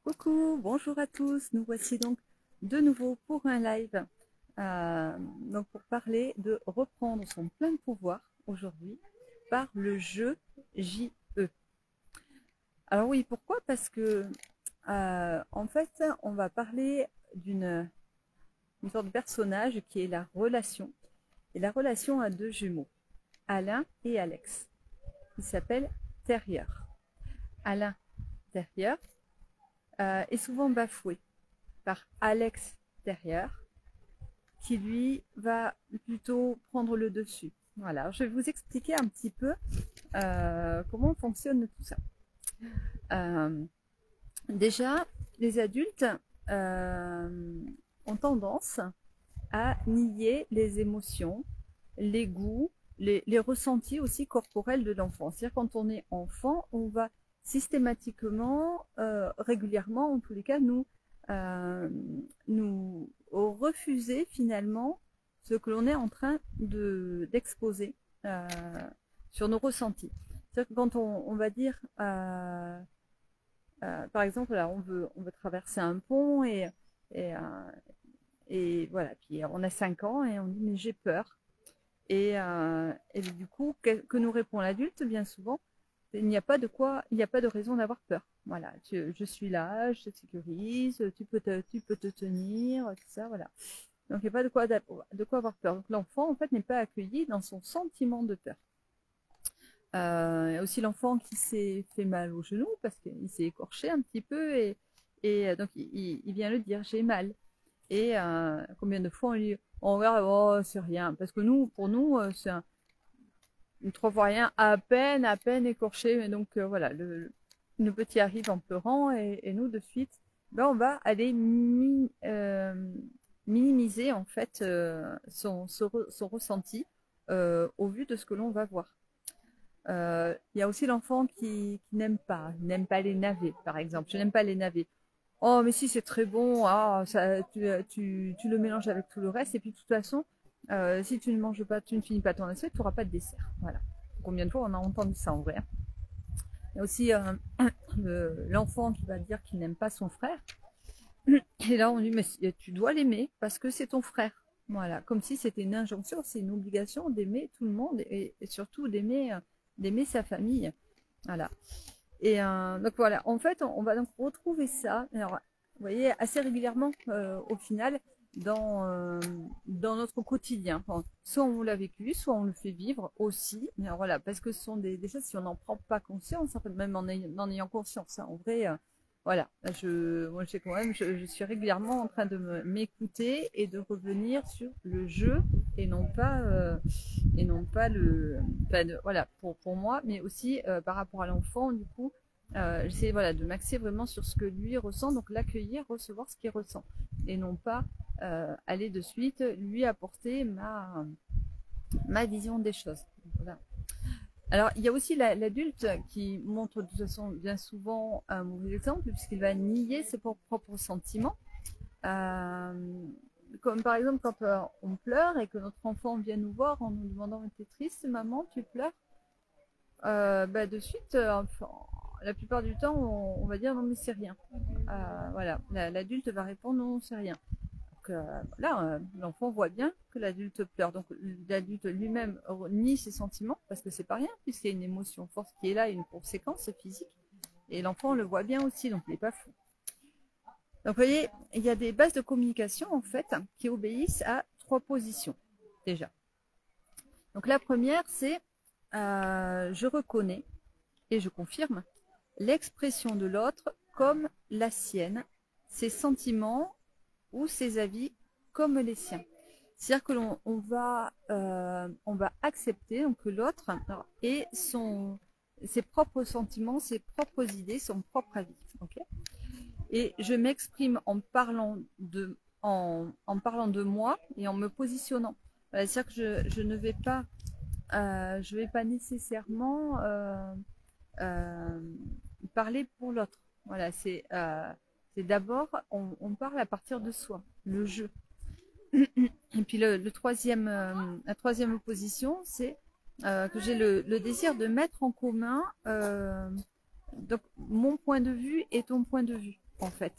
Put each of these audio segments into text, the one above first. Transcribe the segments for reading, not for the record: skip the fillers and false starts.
Coucou, bonjour à tous, nous voici donc de nouveau pour un live, donc pour parler de reprendre son plein pouvoir aujourd'hui par le jeu JE. Alors oui, pourquoi? Parce que en fait on va parler d'une sorte de personnage qui est la relation, et la relation à deux jumeaux, Alain et Alex. Il s'appelle Terrier. Alain Terrier est souvent bafoué par Alex Terrier, qui lui va plutôt prendre le dessus. Voilà, je vais vous expliquer un petit peu comment fonctionne tout ça. Déjà, les adultes ont tendance à nier les émotions, les goûts, les ressentis aussi corporels de l'enfant. C'est-à-dire quand on est enfant, on va systématiquement, régulièrement en tous les cas, nous refuser finalement ce que l'on est en train d'exposer sur nos ressentis. C'est-à-dire que quand on va dire, par exemple, là, on veut traverser un pont et, et voilà, puis on a 5 ans et on dit mais j'ai peur. Et du coup, que nous répond l'adulte bien souvent? Il n'y a pas de raison d'avoir peur. Voilà, je suis là, je te sécurise, tu peux te tenir, tout ça, voilà. Donc il n'y a pas de quoi avoir peur. Donc l'enfant en fait n'est pas accueilli dans son sentiment de peur. Il y a aussi l'enfant qui s'est fait mal au genou parce qu'il s'est écorché un petit peu et donc il vient le dire, j'ai mal. Et combien de fois on regarde, oh c'est rien, parce que pour nous c'est une 3 fois rien, à peine écorché, mais donc voilà, le petit arrive en pleurant et nous de suite, ben, on va aller minimiser en fait son ressenti au vu de ce que l'on va voir. Il y a aussi l'enfant qui n'aime pas les navets, par exemple. Je n'aime pas les navets. Oh, mais si, c'est très bon. Ah, ça, tu le mélanges avec tout le reste. Et puis, de toute façon, si tu ne manges pas, tu ne finis pas ton assiette, tu n'auras pas de dessert. Voilà. Combien de fois on a entendu ça en vrai? Il y a aussi l'enfant qui va dire qu'il n'aime pas son frère. Et là, on dit, mais tu dois l'aimer parce que c'est ton frère. Voilà. Comme si c'était une injonction, c'est une obligation d'aimer tout le monde et surtout d'aimer sa famille. Voilà. Et donc voilà, en fait, on va donc retrouver ça, alors, vous voyez, assez régulièrement au final dans notre quotidien. Enfin, soit on l'a vécu, soit on le fait vivre aussi. Mais alors, voilà, parce que ce sont des choses, si on n'en prend pas conscience, en fait, même en ayant conscience, hein, en vrai, voilà, moi je sais quand même, je suis régulièrement en train de m'écouter et de revenir sur le jeu et non pas enfin, voilà, pour moi, mais aussi par rapport à l'enfant, du coup, j'essaie voilà, de m'axer vraiment sur ce que lui ressent, donc l'accueillir, recevoir ce qu'il ressent, et non pas aller de suite lui apporter ma vision des choses. Voilà. Alors, il y a aussi l'adulte qui montre de toute façon bien souvent un mauvais exemple, puisqu'il va nier ses propres sentiments. Comme par exemple quand on pleure et que notre enfant vient nous voir en nous demandant t'es triste maman, tu pleures, bah de suite enfin, la plupart du temps on va dire non mais c'est rien, voilà, l'adulte va répondre non c'est rien. Donc là l'enfant voit bien que l'adulte pleure, donc l'adulte lui-même nie ses sentiments parce que c'est pas rien puisqu'il y a une émotion forte qui est là, une conséquence physique, et l'enfant le voit bien aussi, donc il n'est pas fou. Donc, vous voyez, il y a des bases de communication, en fait, qui obéissent à 3 positions, déjà. Donc, la première, c'est je reconnais et je confirme l'expression de l'autre comme la sienne, ses sentiments ou ses avis comme les siens. C'est-à-dire que on va accepter donc, que l'autre ait ses propres sentiments, ses propres idées, son propre avis. Okay, et je m'exprime en parlant de moi et en me positionnant. C'est-à-dire que je ne vais pas, je vais pas nécessairement parler pour l'autre. Voilà, c'est d'abord, on parle à partir de soi, le jeu. Et puis la troisième opposition, c'est que j'ai le désir de mettre en commun donc, mon point de vue et ton point de vue. en fait,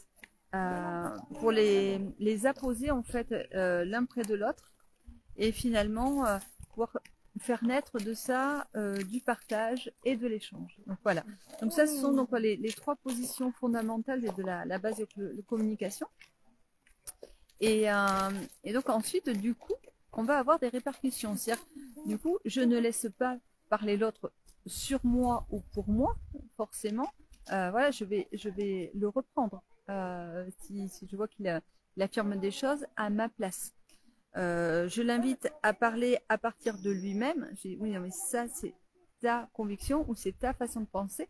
pour les apposer en fait l'un près de l'autre et finalement pouvoir faire naître de ça du partage et de l'échange. Donc voilà. Donc ça, ce sont donc les trois positions fondamentales de la base de communication. Et donc ensuite, du coup, on va avoir des répercussions. C'est-à-dire, du coup, je ne laisse pas parler l'autre sur moi ou pour moi, forcément. Voilà, je vais le reprendre si je vois qu'il affirme des choses à ma place. Je l'invite à parler à partir de lui-même. J'ai dit, oui, non, mais ça, c'est ta conviction ou c'est ta façon de penser.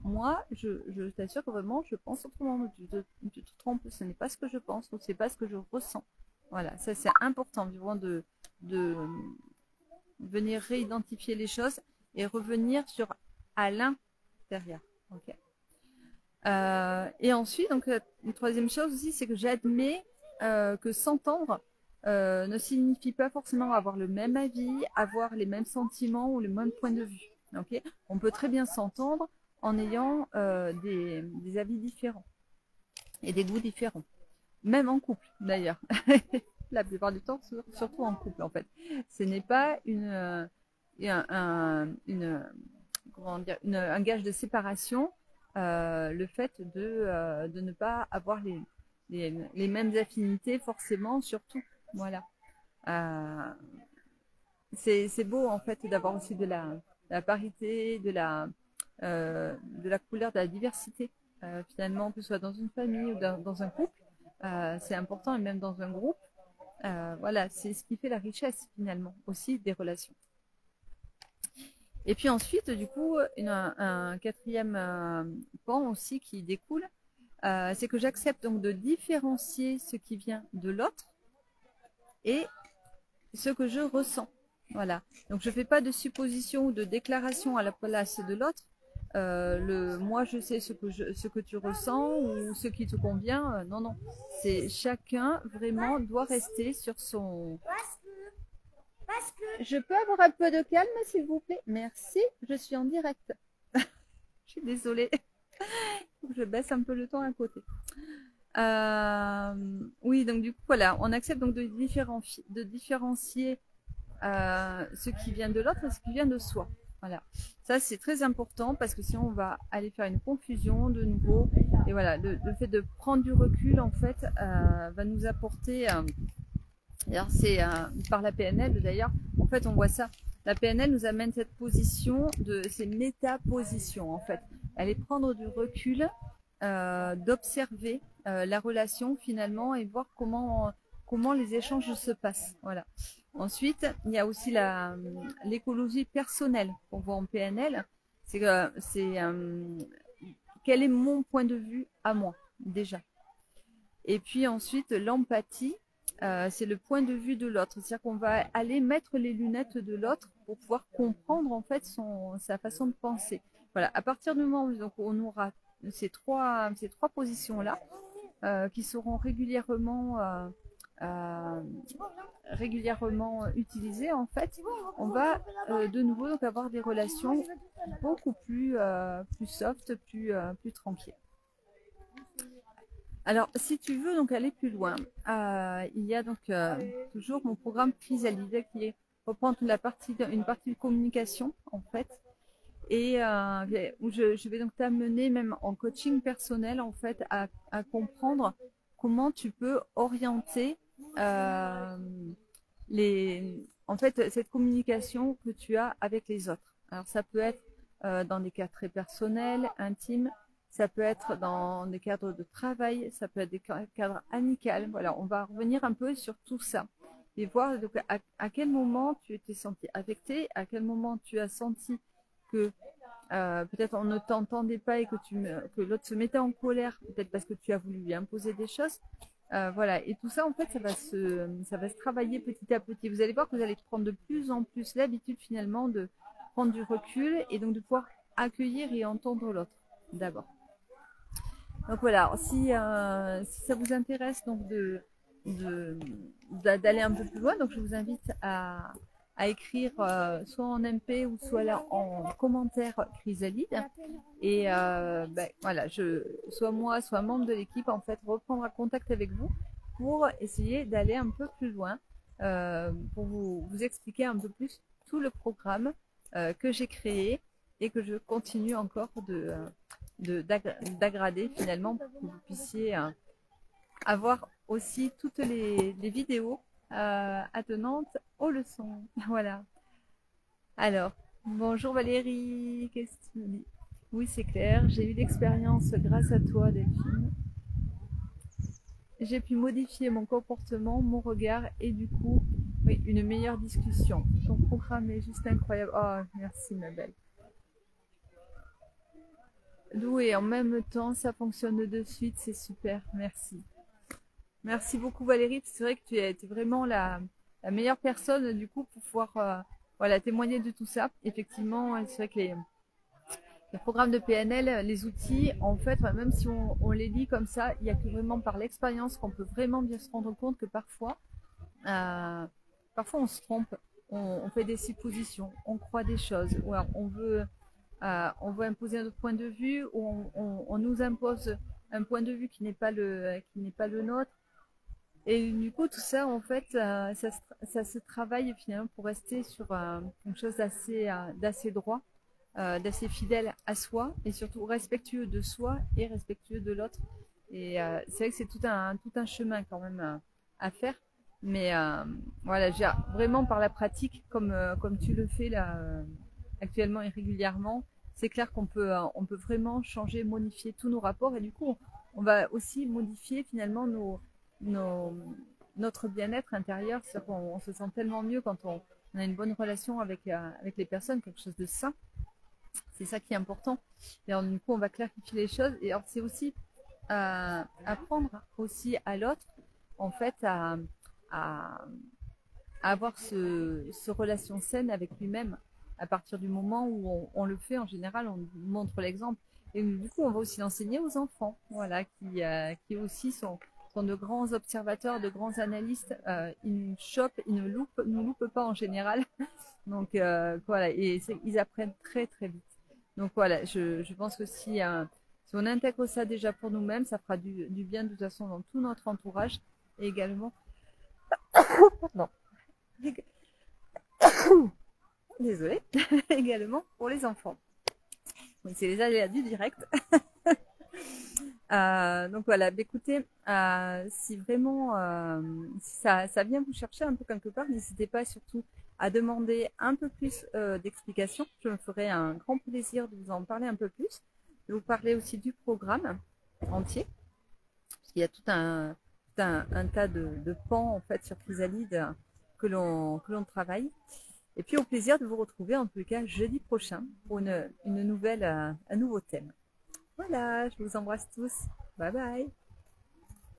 Moi, je t'assure que vraiment, je pense autrement. Tu te trompes, ce n'est pas ce que je pense ou c'est pas ce que je ressens. Voilà, ça c'est important, vraiment de venir réidentifier les choses et revenir sur à l'intérieur. Okay. Et ensuite, donc, une troisième chose aussi, c'est que j'admets que s'entendre ne signifie pas forcément avoir le même avis, avoir les mêmes sentiments ou le même point de vue. Okay, on peut très bien s'entendre en ayant des avis différents et des goûts différents, même en couple d'ailleurs. La plupart du temps, surtout en couple en fait. Ce n'est pas un gage de séparation, le fait de ne pas avoir les mêmes affinités forcément, surtout. Voilà. C'est beau en fait d'avoir aussi de la parité, de la couleur, de la diversité. Finalement, que ce soit dans une famille ou dans un couple, c'est important, et même dans un groupe. Voilà, c'est ce qui fait la richesse finalement aussi des relations. Et puis ensuite, du coup, un quatrième pan aussi qui découle, c'est que j'accepte donc de différencier ce qui vient de l'autre et ce que je ressens. Voilà. Donc je ne fais pas de supposition ou de déclaration à la place de l'autre. Moi je sais ce que tu ressens ou ce qui te convient. Non, non. C'est chacun vraiment doit rester sur son. Je peux avoir un peu de calme, s'il vous plaît? Merci, je suis en direct. Je suis désolée. Je baisse un peu le ton à côté. Oui, donc du coup, voilà, on accepte donc de différencier ce qui vient de l'autre et ce qui vient de soi. Voilà, ça c'est très important parce que sinon on va aller faire une confusion de nouveau. Et voilà, le fait de prendre du recul en fait va nous apporter. D'ailleurs, c'est par la PNL d'ailleurs. En fait, on voit ça. La PNL nous amène cette position c'est métaposition en fait. Elle est prendre du recul, d'observer la relation finalement et voir comment les échanges se passent. Voilà. Ensuite, il y a aussi l'écologie personnelle qu'on voit en PNL. C'est quel est mon point de vue à moi déjà. Et puis ensuite, l'empathie, c'est le point de vue de l'autre. C'est-à-dire qu'on va aller mettre les lunettes de l'autre pour pouvoir comprendre en fait sa façon de penser. Voilà. À partir du moment où donc, on aura ces trois positions-là qui seront régulièrement utilisées, en fait, on va de nouveau donc avoir des relations beaucoup plus soft, plus tranquilles. Alors, si tu veux donc aller plus loin, il y a donc toujours mon programme Chrysalide qui reprend une partie de communication en fait, et où je vais donc t'amener même en coaching personnel en fait à comprendre comment tu peux orienter en fait cette communication que tu as avec les autres. Alors ça peut être dans des cas très personnels, intimes. Ça peut être dans des cadres de travail, ça peut être des cadres amicaux. Voilà, on va revenir un peu sur tout ça et voir donc, à quel moment tu t'es senti affecté, à quel moment tu as senti que peut-être on ne t'entendait pas et que l'autre se mettait en colère, peut-être parce que tu as voulu lui imposer des choses. Voilà, et tout ça en fait, ça va se travailler petit à petit. Vous allez voir que vous allez prendre de plus en plus l'habitude finalement de prendre du recul et donc de pouvoir accueillir et entendre l'autre d'abord. Donc voilà, si ça vous intéresse donc d'aller un peu plus loin, donc je vous invite à à écrire soit en MP ou soit là en commentaire Chrysalide. Et voilà, soit moi, soit un membre de l'équipe, en fait, reprendra contact avec vous pour essayer d'aller un peu plus loin, pour vous expliquer un peu plus tout le programme que j'ai créé et que je continue encore d'aggrader finalement pour que vous puissiez avoir aussi toutes les vidéos attenantes aux leçons. Voilà. Alors, bonjour Valérie, qu'est-ce que tu me dis? Oui, c'est clair, j'ai eu l'expérience grâce à toi, Delphine. J'ai pu modifier mon comportement, mon regard et du coup, oui, une meilleure discussion. Ton programme est juste incroyable. Oh, merci ma belle. D'où et en même temps, ça fonctionne de suite, c'est super, merci. Merci beaucoup Valérie, c'est vrai que tu es vraiment la meilleure personne du coup pour pouvoir voilà, témoigner de tout ça. Effectivement, c'est vrai que les programmes de PNL, les outils, en fait, même si on les lit comme ça, il n'y a que vraiment par l'expérience qu'on peut vraiment bien se rendre compte que parfois on se trompe, on fait des suppositions, on croit des choses, ou alors on veut imposer notre point de vue, ou on nous impose un point de vue qui n'est pas le nôtre. Et du coup, tout ça, en fait, ça se travaille finalement pour rester sur quelque chose d'assez droit, d'assez fidèle à soi et surtout respectueux de soi et respectueux de l'autre. Et c'est vrai que c'est tout un chemin quand même à faire. Mais voilà, vraiment par la pratique, comme tu le fais là actuellement et régulièrement, c'est clair qu'on on peut vraiment changer, modifier tous nos rapports et du coup, on va aussi modifier finalement notre bien-être intérieur. C'est-à-dire qu'on se sent tellement mieux quand on a une bonne relation avec les personnes, quelque chose de sain. C'est ça qui est important. Et alors, du coup, on va clarifier les choses. Et alors, c'est aussi apprendre aussi à l'autre, en fait, à avoir ce relation saine avec lui-même. À partir du moment où on le fait, en général, on montre l'exemple. Et du coup, on va aussi l'enseigner aux enfants, voilà, qui aussi sont de grands observateurs, de grands analystes. Ils nous loupent pas en général. Donc voilà, et ils apprennent très très vite. Donc voilà, je pense que si on intègre ça déjà pour nous-mêmes, ça fera du bien de toute façon dans tout notre entourage et également. Pardon. Désolée. Également pour les enfants. Oui, c'est les aléas du direct. Donc voilà, écoutez, si vraiment si ça vient vous chercher un peu quelque part, n'hésitez pas surtout à demander un peu plus d'explications. Je me ferai un grand plaisir de vous en parler un peu plus, de vous parler aussi du programme entier, parce qu'il y a tout un tas de pans en fait sur Chrysalide que l'on travaille. Et puis au plaisir de vous retrouver en tout cas jeudi prochain pour un nouveau thème. Voilà, je vous embrasse tous. Bye bye.